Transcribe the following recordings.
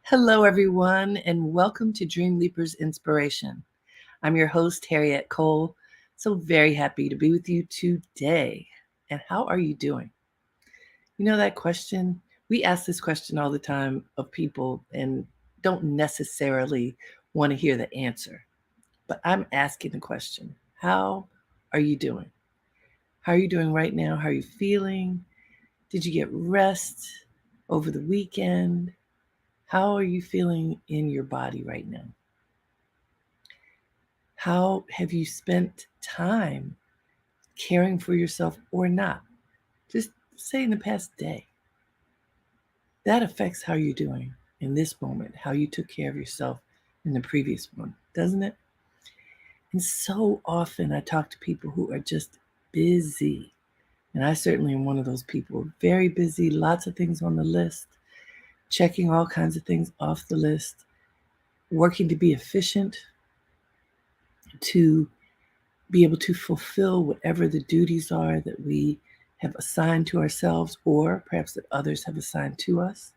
Hello, everyone, and welcome to Dreamleapers Inspiration. I'm your host, Harriette Cole. So very happy to be with you today. And how are you doing? You know that question? We ask this question all the time of people and don't necessarily want to hear the answer. But I'm asking the question, how are you doing? How are you doing right now? How are you feeling? Did you get rest over the weekend? How are you feeling in your body right now? How have you spent time caring for yourself or not? Just say in the past day. That affects how you're doing in this moment, how you took care of yourself in the previous one, doesn't it? And so often I talk to people who are just busy. And I certainly am one of those people, very busy, lots of things on the list, checking all kinds of things off the list, working to be efficient, to be able to fulfill whatever the duties are that we have assigned to ourselves or perhaps that others have assigned to us.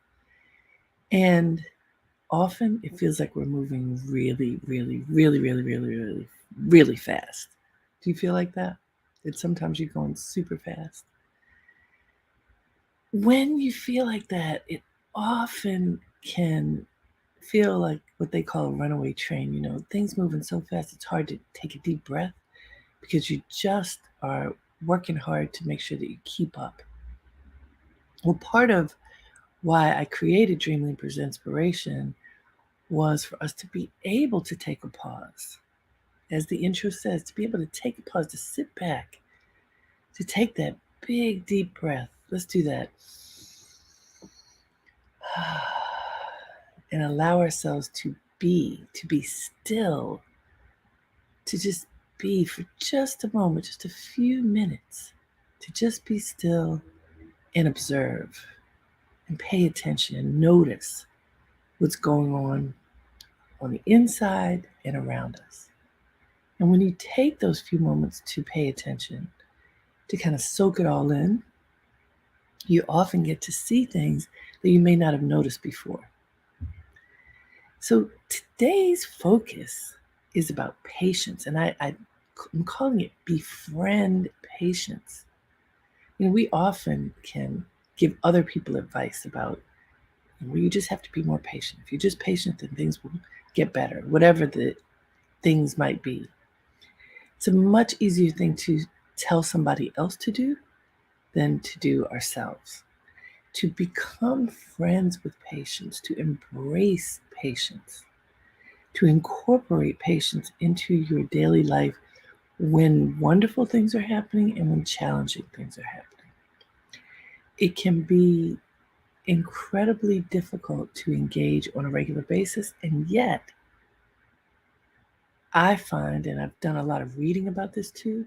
And often it feels like we're moving really fast. Do you feel like that? That sometimes you're going super fast? When you feel like that, it often can feel like what they call a runaway train. Things moving so fast, it's hard to take a deep breath because you just are working hard to make sure that you keep up. Well, part of why I created Dreamleapers Inspiration was for us to be able to take a pause. As the intro says, to be able to take a pause, to sit back, to take that big, deep breath. Let's do that. And allow ourselves to be still, to just be for just a moment, just a few minutes, to just be still and observe and pay attention and notice what's going on the inside and around us. And when you take those few moments to pay attention, to kind of soak it all in, you often get to see things that you may not have noticed before. So today's focus is about patience, and I'm calling it befriend patience. We often can give other people advice about where you just have to be more patient. If you're just patient, then things will get better, whatever the things might be. It's a much easier thing to tell somebody else to do than to do ourselves. To become friends with patience, to embrace patience, to incorporate patience into your daily life when wonderful things are happening and when challenging things are happening. It can be incredibly difficult to engage on a regular basis, and yet I find, and I've done a lot of reading about this too,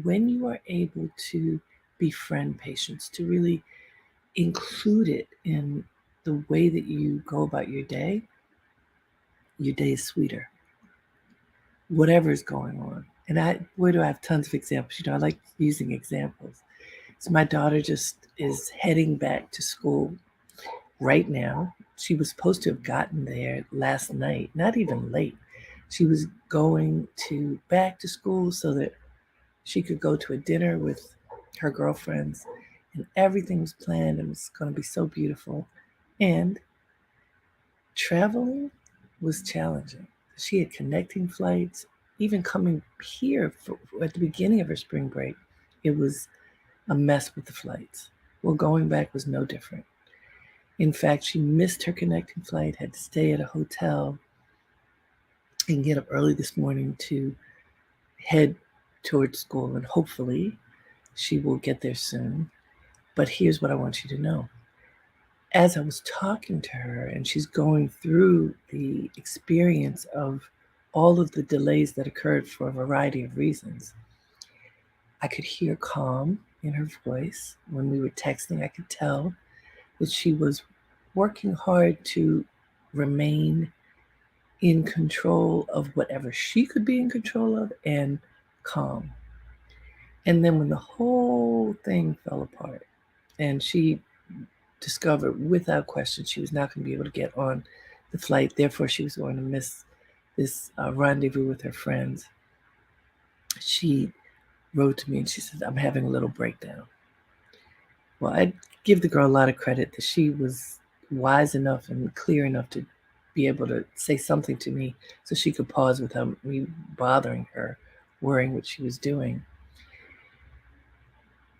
when you are able to befriend patience, to really include it in the way that you go about your day is sweeter. Whatever is going on. And where do I have tons of examples? I like using examples. So my daughter just is heading back to school right now. She was supposed to have gotten there last night, not even late. She was going back to school so that she could go to a dinner with her girlfriends, and everything was planned and it was going to be so beautiful. And traveling was challenging. She had connecting flights. Even coming here at the beginning of her spring break, it was a mess with the flights. Well, going back was no different. In fact, she missed her connecting flight, had to stay at a hotel and get up early this morning to head towards school. And hopefully she will get there soon. But here's what I want you to know. As I was talking to her and she's going through the experience of all of the delays that occurred for a variety of reasons, I could hear calm in her voice. When we were texting, I could tell that she was working hard to remain in control of whatever she could be in control of and calm. And then when the whole thing fell apart and she discovered without question she was not going to be able to get on the flight. Therefore, she was going to miss this rendezvous with her friends. She wrote to me and she said, "I'm having a little breakdown." Well, I give the girl a lot of credit that she was wise enough and clear enough to be able to say something to me so she could pause without me bothering her, worrying what she was doing.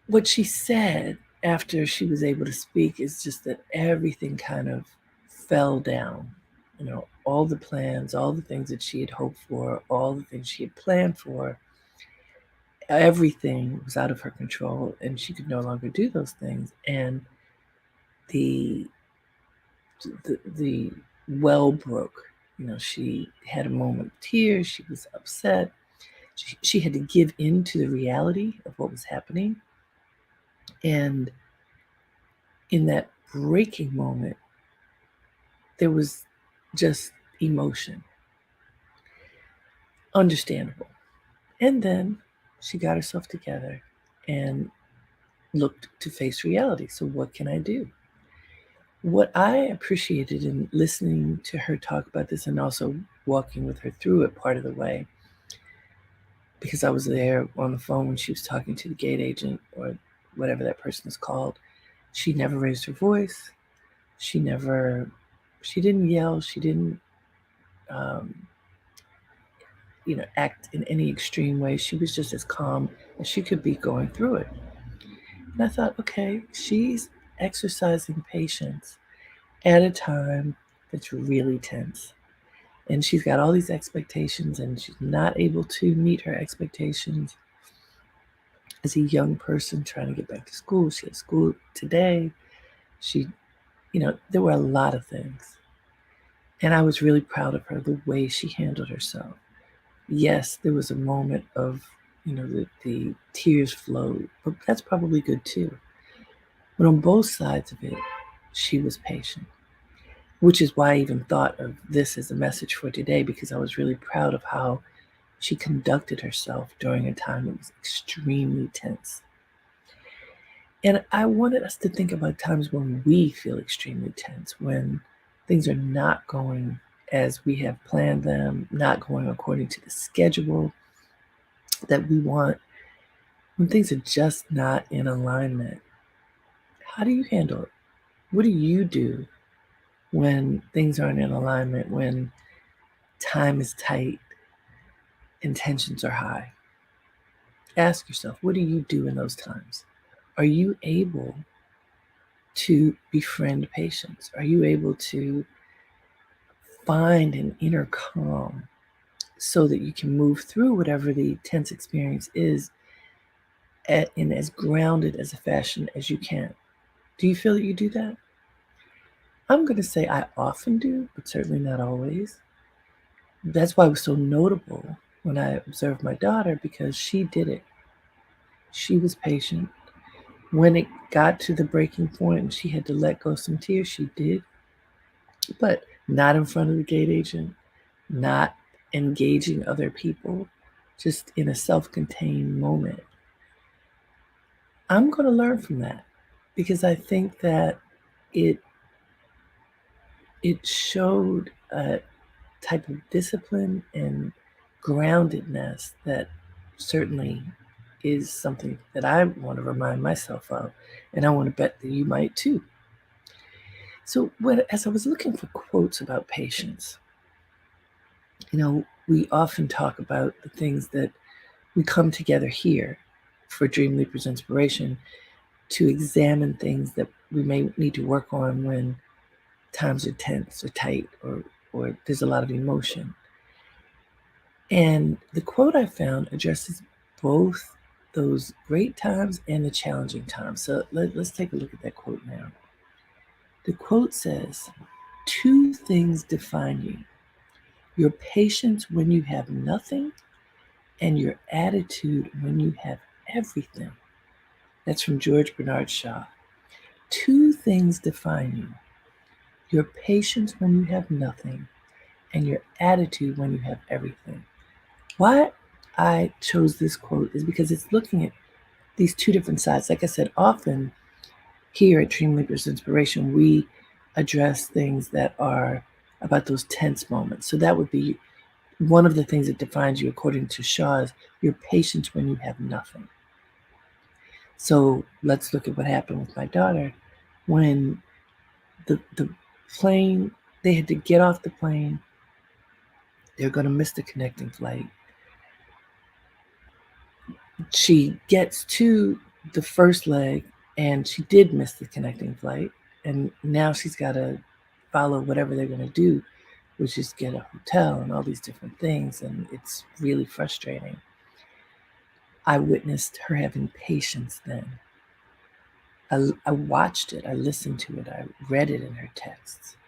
What she said after she was able to speak is just that everything kind of fell down. You know, all the plans, all the things that she had hoped for, all the things she had planned for, everything was out of her control and she could no longer do those things. And the the well broke. You know, she had a moment of tears. She was upset. She had to give in to the reality of what was happening. And in that breaking moment, there was just emotion. Understandable. And then she got herself together and looked to face reality. So, what can I do? What I appreciated in listening to her talk about this and also walking with her through it part of the way, because I was there on the phone when she was talking to the gate agent or whatever that person is called, she never raised her voice. She didn't yell. She didn't, um, act in any extreme way. She was just as calm as she could be going through it. And I thought, okay, she's exercising patience at a time that's really tense. And she's got all these expectations and she's not able to meet her expectations. As a young person trying to get back to school, she had school today. She, there were a lot of things. And I was really proud of her, the way she handled herself. Yes, there was a moment of, the tears flowed, but that's probably good too. But on both sides of it, she was patient, which is why I even thought of this as a message for today, because I was really proud of how she conducted herself during a time that was extremely tense. And I wanted us to think about times when we feel extremely tense, when things are not going as we have planned them, not going according to the schedule that we want, when things are just not in alignment. How do you handle it? What do you do when things aren't in alignment, when time is tight and tensions are high? Ask yourself, what do you do in those times? Are you able to befriend patience? Are you able to find an inner calm so that you can move through whatever the tense experience is in as grounded as a fashion as you can? Do you feel that you do that? I'm going to say I often do, but certainly not always. That's why it was so notable when I observed my daughter, because she did it. She was patient. When it got to the breaking point and she had to let go some tears, she did, but not in front of the gate agent, not engaging other people, just in a self-contained moment. I'm going to learn from that because I think that it showed a type of discipline and groundedness that certainly is something that I want to remind myself of, and I want to bet that you might too. So as I was looking for quotes about patience, we often talk about the things that we come together here for Dreamleapers Inspiration to examine things that we may need to work on when times are tense or tight or there's a lot of emotion. And the quote I found addresses both those great times and the challenging times. So let's take a look at that quote now. The quote says, "Two things define you: your patience when you have nothing and your attitude when you have everything." That's from George Bernard Shaw. Two things define you: your patience when you have nothing and your attitude when you have everything. Why I chose this quote is because it's looking at these two different sides. Like I said, often here at Dreamleapers Inspiration, we address things that are about those tense moments. So that would be one of the things that defines you, according to Shaw, is your patience when you have nothing. So let's look at what happened with my daughter when the plane, they had to get off the plane. They're going to miss the connecting flight. She gets to the first leg and she did miss the connecting flight. And now she's got to follow whatever they're going to do, which is get a hotel and all these different things. And it's really frustrating. I witnessed her having patience then. I watched it, I listened to it, I read it in her texts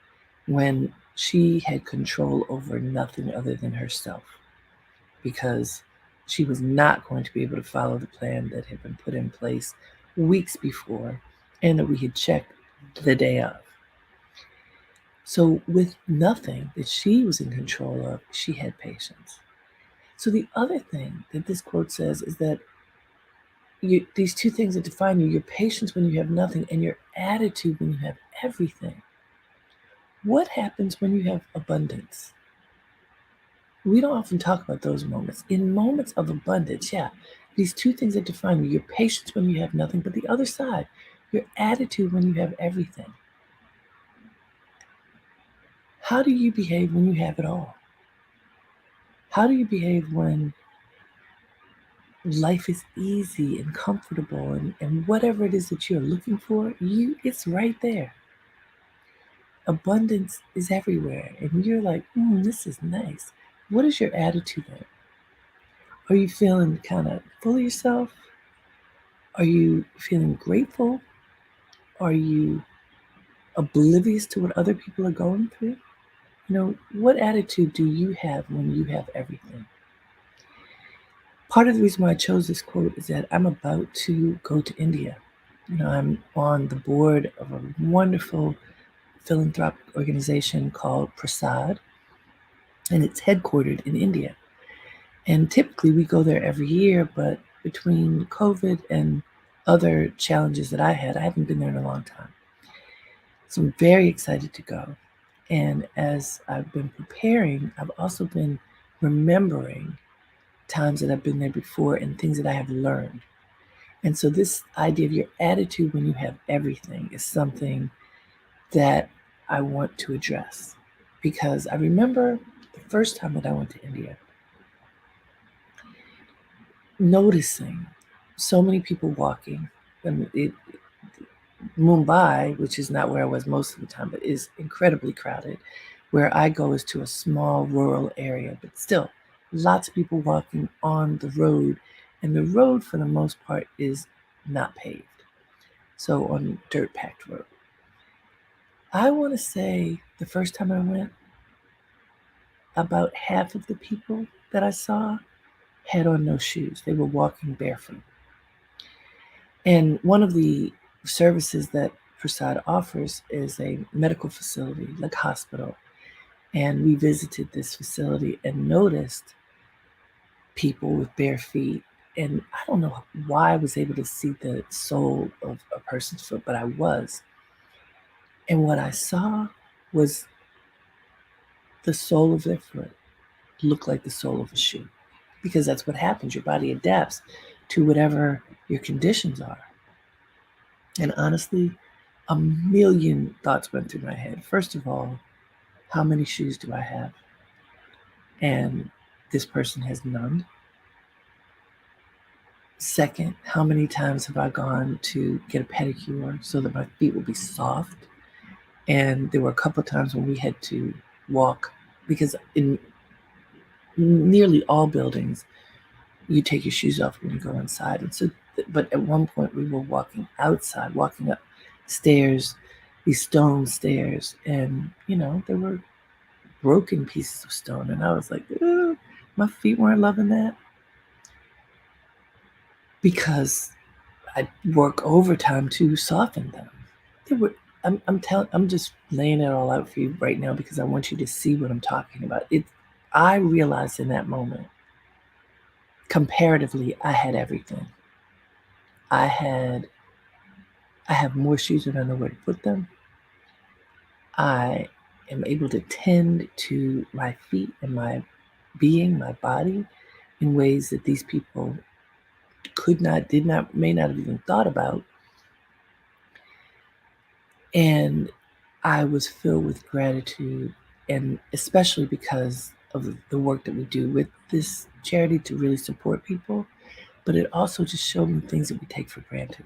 when she had control over nothing other than herself, because she was not going to be able to follow the plan that had been put in place weeks before and that we had checked the day of. So, with nothing that she was in control of, she had patience. So, the other thing that this quote says is that these two things that define you, your patience when you have nothing and your attitude when you have everything. What happens when you have abundance? We don't often talk about those moments. In moments of abundance, yeah, these two things that define you, your patience when you have nothing, but the other side, your attitude when you have everything. How do you behave when you have it all? How do you behave when life is easy and comfortable and whatever it is that you're looking for, it's right there. Abundance is everywhere. And you're like, this is nice. What is your attitude then? Are you feeling kind of full of yourself? Are you feeling grateful? Are you oblivious to what other people are going through? What attitude do you have when you have everything? Part of the reason why I chose this quote is that I'm about to go to India. I'm on the board of a wonderful philanthropic organization called Prasad, and it's headquartered in India. And typically we go there every year, but between COVID and other challenges that I haven't been there in a long time. So I'm very excited to go. And as I've been preparing, I've also been remembering times that I've been there before and things that I have learned. And so this idea of your attitude when you have everything is something that I want to address. Because I remember the first time that I went to India, noticing so many people walking. And Mumbai, which is not where I was most of the time, but is incredibly crowded. Where I go is to a small rural area, but still lots of people walking on the road. And the road, for the most part, is not paved. So on dirt packed road. I want to say the first time I went, about half of the people that I saw had on no shoes. They were walking barefoot. And one of the services that Prasad offers is a medical facility, like hospital. And we visited this facility and noticed people with bare feet. And I don't know why I was able to see the sole of a person's foot, but I was. And what I saw was the sole of their foot looked like the sole of a shoe, because that's what happens. Your body adapts to whatever your conditions are. And honestly, a million thoughts went through my head. First of all, how many shoes do I have? And this person has none. Second, how many times have I gone to get a pedicure so that my feet will be soft? And there were a couple of times when we had to walk, because in nearly all buildings, you take your shoes off when you go inside. And so, but at one point we were walking outside, walking up stairs, these stone stairs, and there were broken pieces of stone, and I was like, my feet weren't loving that, because I work overtime to soften them. They were. I'm just laying it all out for you right now because I want you to see what I'm talking about. I realized in that moment, comparatively, I had everything. I have more shoes than I know where to put them. I am able to tend to my feet and my being, my body, in ways that these people could not, did not, may not have even thought about. And I was filled with gratitude, and especially because of the work that we do with this charity to really support people. But it also just showed me things that we take for granted.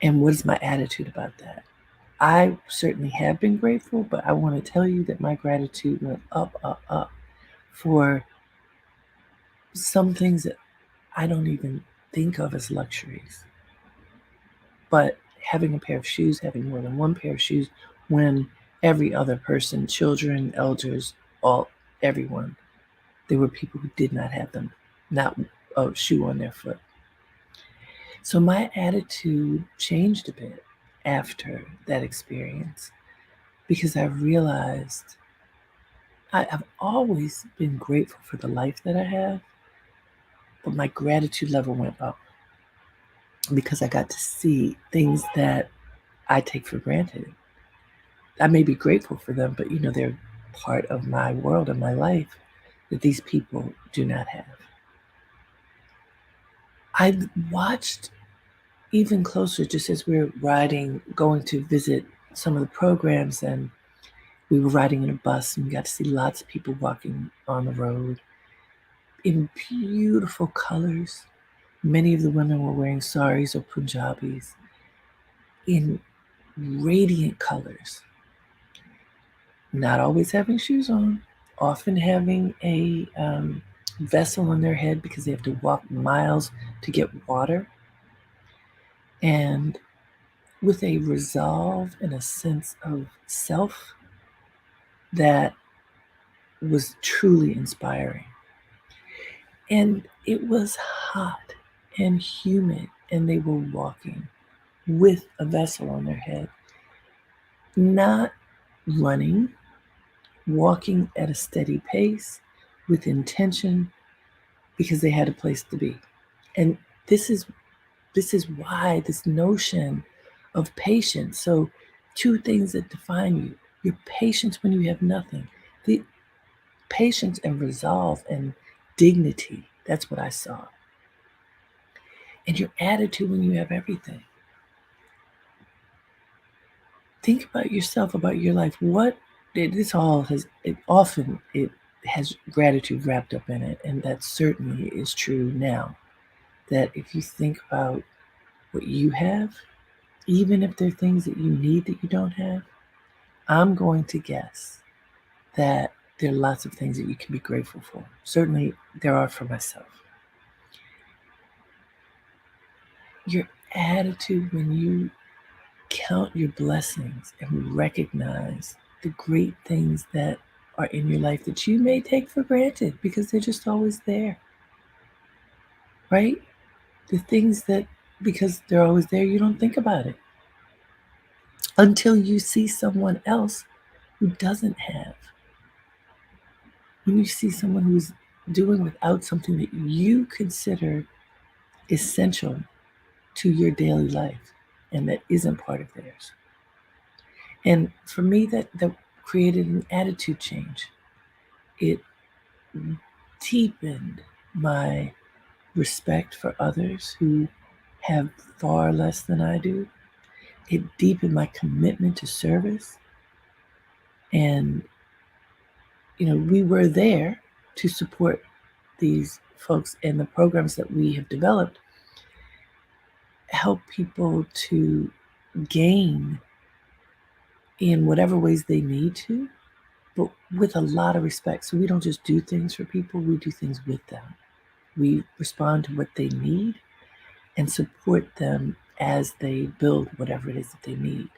And what is my attitude about that? I certainly have been grateful, but I want to tell you that my gratitude went up, up, up for some things that I don't even think of as luxuries. But having a pair of shoes, having more than one pair of shoes, when every other person, children, elders, everyone, there were people who did not have them, not a shoe on their foot. So my attitude changed a bit after that experience because I realized I've always been grateful for the life that I have, but my gratitude level went up because I got to see things that I take for granted. I may be grateful for them, but they're part of my world and my life that these people do not have. I watched even closer just as we were riding, going to visit some of the programs, and we were riding in a bus and we got to see lots of people walking on the road in beautiful colors. Many of the women were wearing saris or Punjabis in radiant colors, not always having shoes on, often having a vessel on their head because they have to walk miles to get water, and with a resolve and a sense of self that was truly inspiring. And it was hot and humid, and they were walking with a vessel on their head, not running, walking at a steady pace with intention because they had a place to be. And this is why this notion of patience. So two things that define you: your patience when you have nothing, the patience and resolve and dignity. That's what I saw. And your attitude when you have everything. Think about yourself, about your life. This all has it has gratitude wrapped up in it, and that certainly is true now. That if you think about what you have, even if there are things that you need that you don't have, I'm going to guess that there are lots of things that you can be grateful for. Certainly, there are for myself. Your attitude when you count your blessings and recognize the great things that are in your life that you may take for granted because they're just always there, right? The things that, because they're always there, you don't think about it until you see someone else who doesn't have. When you see someone who's doing without something that you consider essential to your daily life and that isn't part of theirs. And for me, that created an attitude change. It deepened my respect for others who have far less than I do. It deepened my commitment to service. And, we were there to support these folks, and the programs that we have developed help people to gain in whatever ways they need to, but with a lot of respect. So we don't just do things for people, we do things with them. We respond to what they need and support them as they build whatever it is that they need.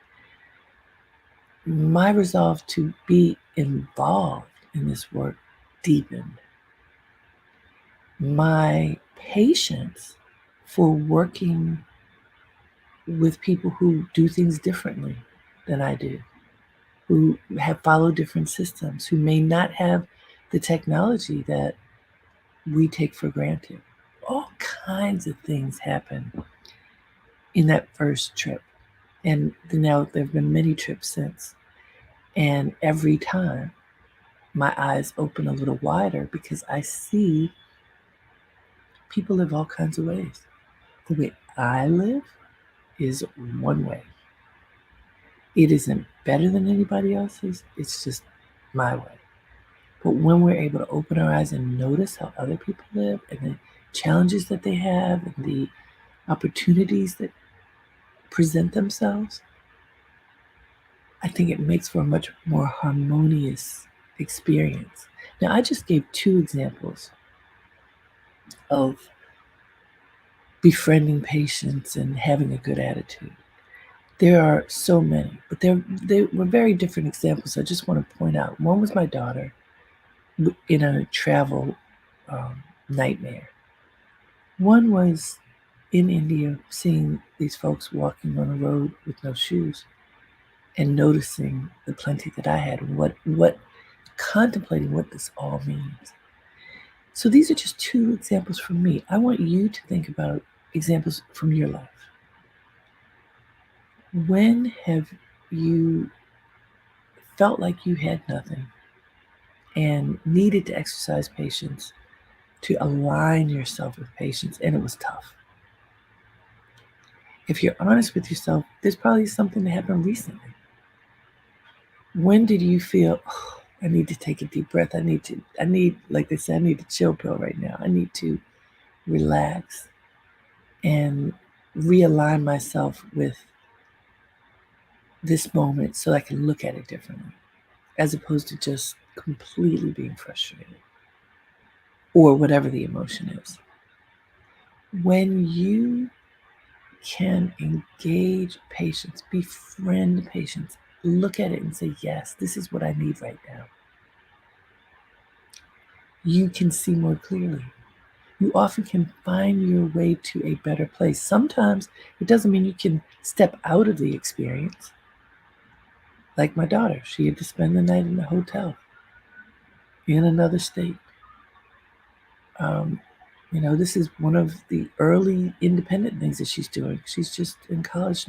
My resolve to be involved in this work deepened. My patience for working with people who do things differently than I do, who have followed different systems, who may not have the technology that we take for granted. All kinds of things happen in that first trip. And now there have been many trips since. And every time my eyes open a little wider because I see people live all kinds of ways. The way I live is one way. It isn't better than anybody else's, it's just my way. But when we're able to open our eyes and notice how other people live and the challenges that they have and the opportunities that present themselves, I think it makes for a much more harmonious experience. Now, I just gave 2 examples of befriending patients and having a good attitude. There are so many, but they were very different examples. I just want to point out. One was my daughter in a travel nightmare. One was in India, seeing these folks walking on a road with no shoes and noticing the plenty that I had and what contemplating what this all means. So these are just 2 examples from me. I want you to think about examples from your life. When have you felt like you had nothing and needed to exercise patience to align yourself with patience, and it was tough? If you're honest with yourself, there's probably something that happened recently. When did you feel, oh, I need to take a deep breath? I need, like they say, I need a chill pill right now. I need to relax and realign myself with this moment so I can look at it differently, as opposed to just completely being frustrated or whatever the emotion is. When you can engage patience, befriend patience, look at it and say, yes, this is what I need right now, you can see more clearly. You often can find your way to a better place. Sometimes it doesn't mean you can step out of the experience. Like my daughter, she had to spend the night in a hotel in another state. This is one of the early independent things that she's doing. She's just in college,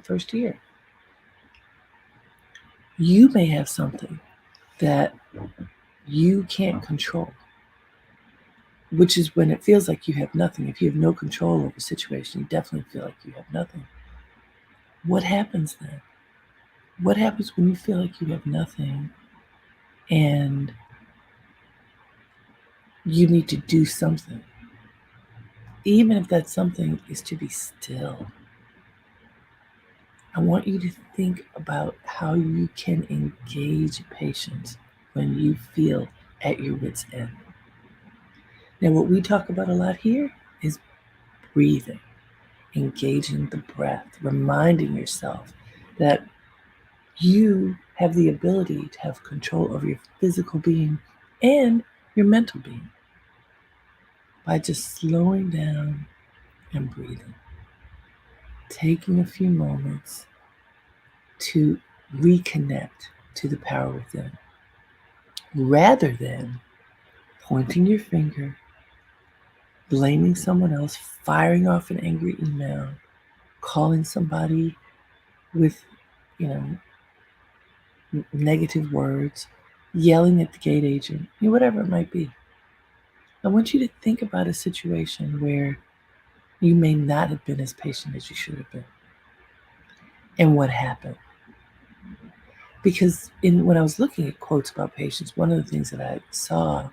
first year. You may have something that you can't control, which is when it feels like you have nothing. If you have no control over a situation, you definitely feel like you have nothing. What happens then? What happens when you feel like you have nothing and you need to do something? Even if that something is to be still, I want you to think about how you can engage patience when you feel at your wit's end. Now, what we talk about a lot here is breathing, engaging the breath, reminding yourself that you have the ability to have control over your physical being and your mental being by just slowing down and breathing, taking a few moments to reconnect to the power within, rather than pointing your finger, blaming someone else, firing off an angry email, calling somebody with, you know, negative words, yelling at the gate agent, whatever it might be. I want you to think about a situation where you may not have been as patient as you should have been and what happened. Because when I was looking at quotes about patience, one of the things that I saw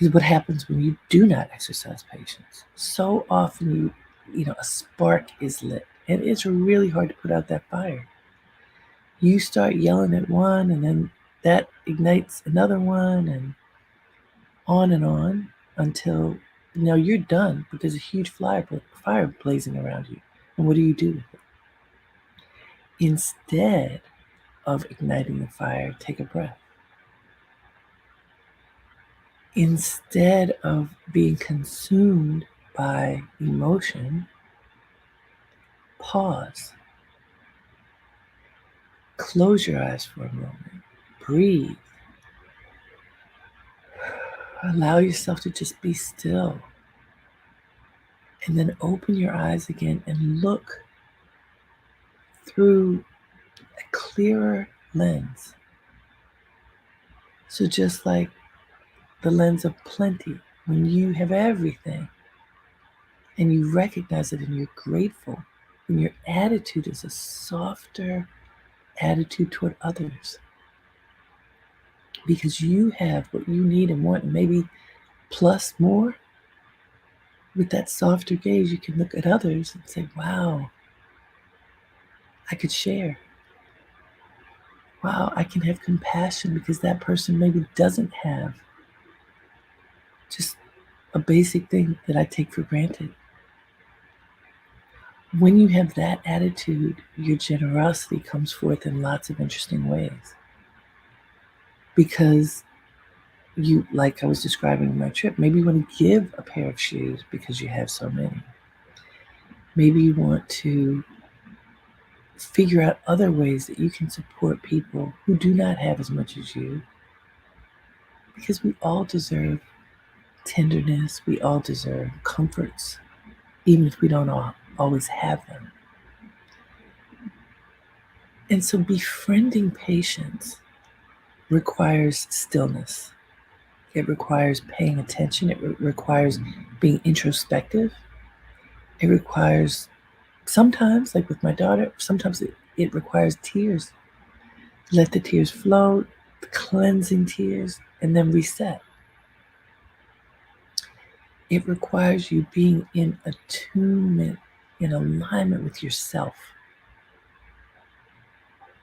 is what happens when you do not exercise patience. So often a spark is lit, and it's really hard to put out that fire. You start yelling at one, and then that ignites another one, and on until you're done, but there's a huge fire blazing around you. And what do you do with it? Instead of igniting the fire, take a breath. Instead of being consumed by emotion, pause. Close your eyes for a moment. Breathe. Allow yourself to just be still. And then open your eyes again and look through a clearer lens. So just like the lens of plenty, when you have everything and you recognize it and you're grateful, and your attitude is a softer attitude toward others because you have what you need and want, and maybe plus more. With that softer gaze, you can look at others and say, wow, I could share. Wow, I can have compassion because that person maybe doesn't have just a basic thing that I take for granted. When you have that attitude, your generosity comes forth in lots of interesting ways. Because you, like I was describing in my trip, maybe you want to give a pair of shoes because you have so many. Maybe you want to figure out other ways that you can support people who do not have as much as you. Because we all deserve tenderness, we all deserve comforts, even if we don't always have them. And so befriending patience requires stillness. It requires paying attention. It requires being introspective. It requires, sometimes, like with my daughter, sometimes it requires tears. Let the tears flow, the cleansing tears, and then reset. It requires you being in attunement, in alignment with yourself.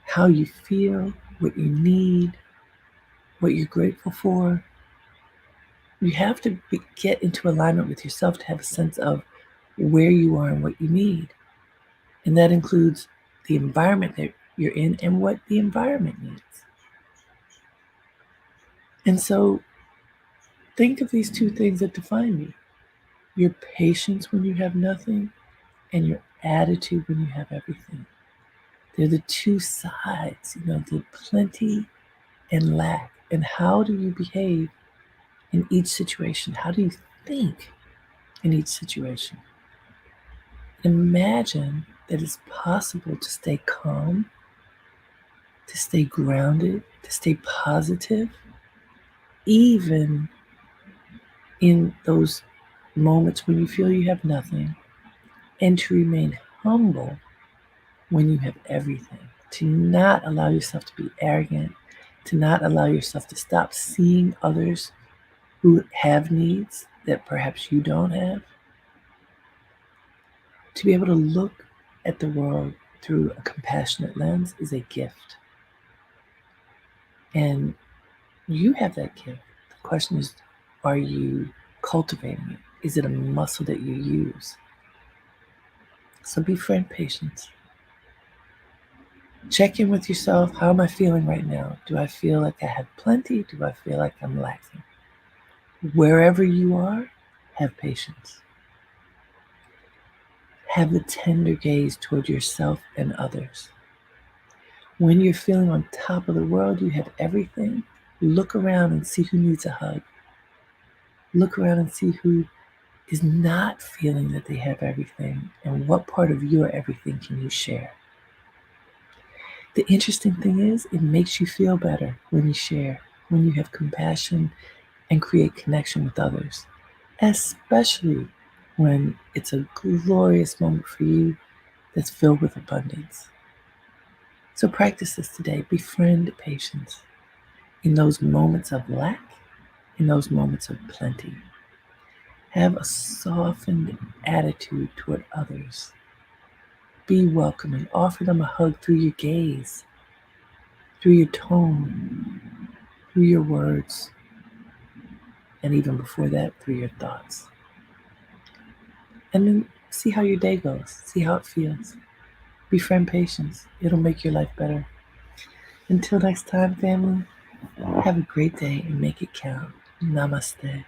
How you feel, what you need, what you're grateful for. You have to get into alignment with yourself to have a sense of where you are and what you need. And that includes the environment that you're in and what the environment needs. And so think of these two things that define you: your patience when you have nothing and your attitude when you have everything. They're the two sides, the plenty and lack. And how do you behave in each situation? How do you think in each situation? Imagine that it's possible to stay calm, to stay grounded, to stay positive, even in those moments when you feel you have nothing, and to remain humble when you have everything. To not allow yourself to be arrogant, to not allow yourself to stop seeing others who have needs that perhaps you don't have. To be able to look at the world through a compassionate lens is a gift. And you have that gift. The question is, are you cultivating it? Is it a muscle that you use? So befriend patience. Check in with yourself. How am I feeling right now? Do I feel like I have plenty? Do I feel like I'm lacking? Wherever you are, have patience. Have the tender gaze toward yourself and others. When you're feeling on top of the world, you have everything. Look around and see who needs a hug. Look around and see who is not feeling that they have everything, and what part of your everything can you share. The interesting thing is, it makes you feel better when you share, when you have compassion and create connection with others, especially when it's a glorious moment for you that's filled with abundance. So practice this today. Befriend patience in those moments of lack, in those moments of plenty. Have a softened attitude toward others. Be welcoming. Offer them a hug through your gaze, through your tone, through your words, and even before that, through your thoughts. And then see how your day goes. See how it feels. Befriend patience. It'll make your life better. Until next time, family, have a great day and make it count. Namaste.